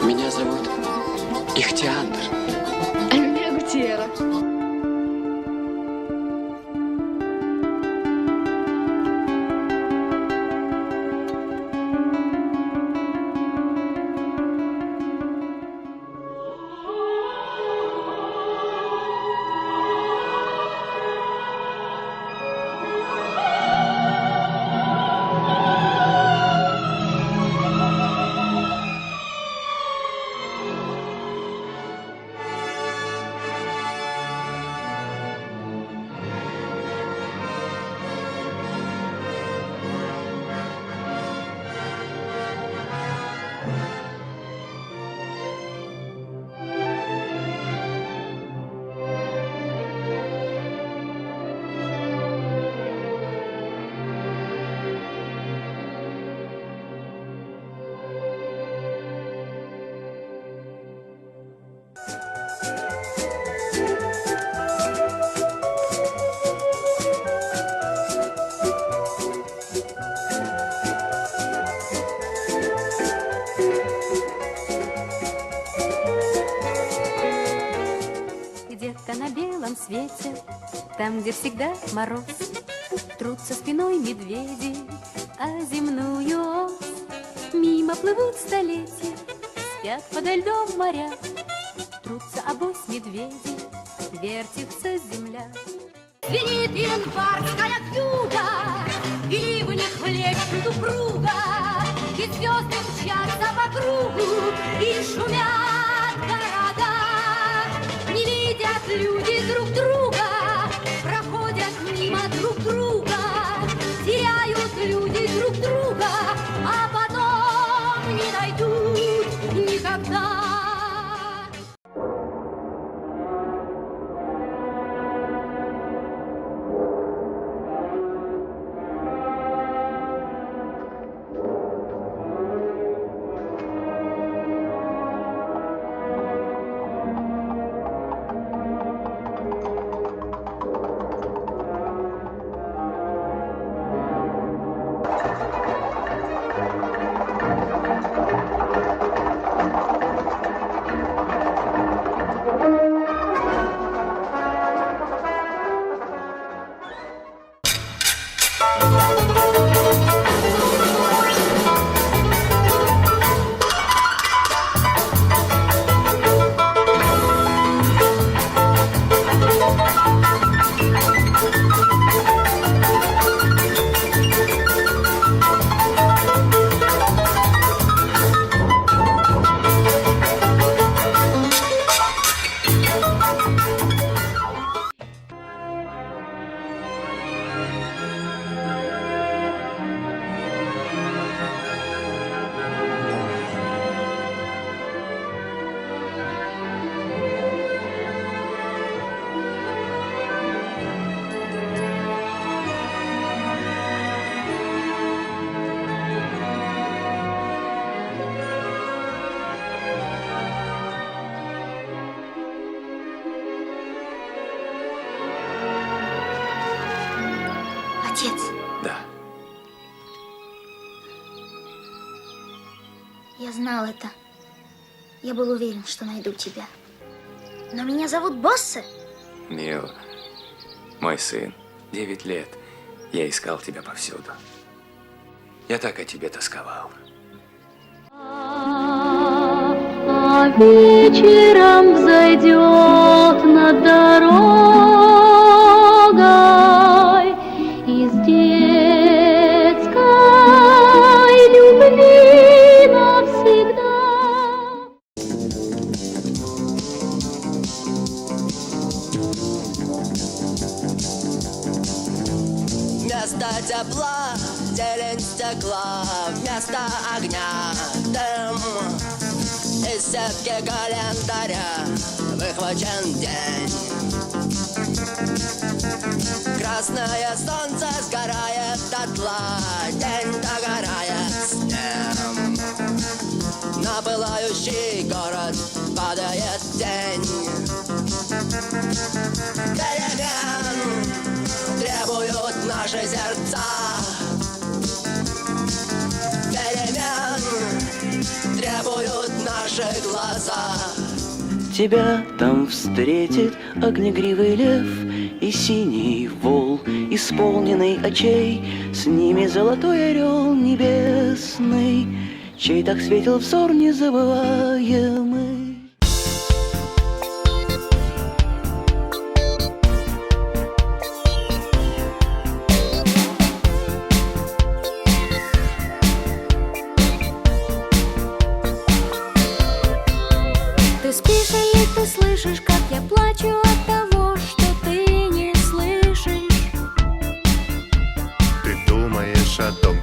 Меня зовут Ихтиандр. А меня Гутиера. Где-то на белом свете, там, где всегда мороз, трутся спиной медведи о земную ось. Мимо плывут столетия, спят подо льдом моря, трутся обось медведи, вертится земля. Звенит январская вьюга, и ливни хлещут упруга, и звезды мчатся по кругу, и шумят города. Не видят люди друг друга, проходят мимо друг друга, теряют люди друг друга, а потом не найдут никогда. Отец. Да. Я знал это. Я был уверен, что найду тебя. Но меня зовут Боссе. Мил, мой сын, 9 лет. Я искал тебя повсюду. Я так о тебе тосковал. А вечером взойдет над дорогой из детской любви навсегда. Вместо тепла зелень стекла, вместо огня дым. Из сетки календаря выхвачен день. Красное солнце сгорает дотла, день догорает с ним. На пылающий город падает тень. Перемен требуют наши сердца. наши глаза. Тебя там встретит огнегривый лев и синий вол, исполненный очей, с ними золотой орел небесный, чей так светил взор незабываемый. Ты спишь или ты слышишь, как я плачу от того, что ты не слышишь? Ты думаешь о том,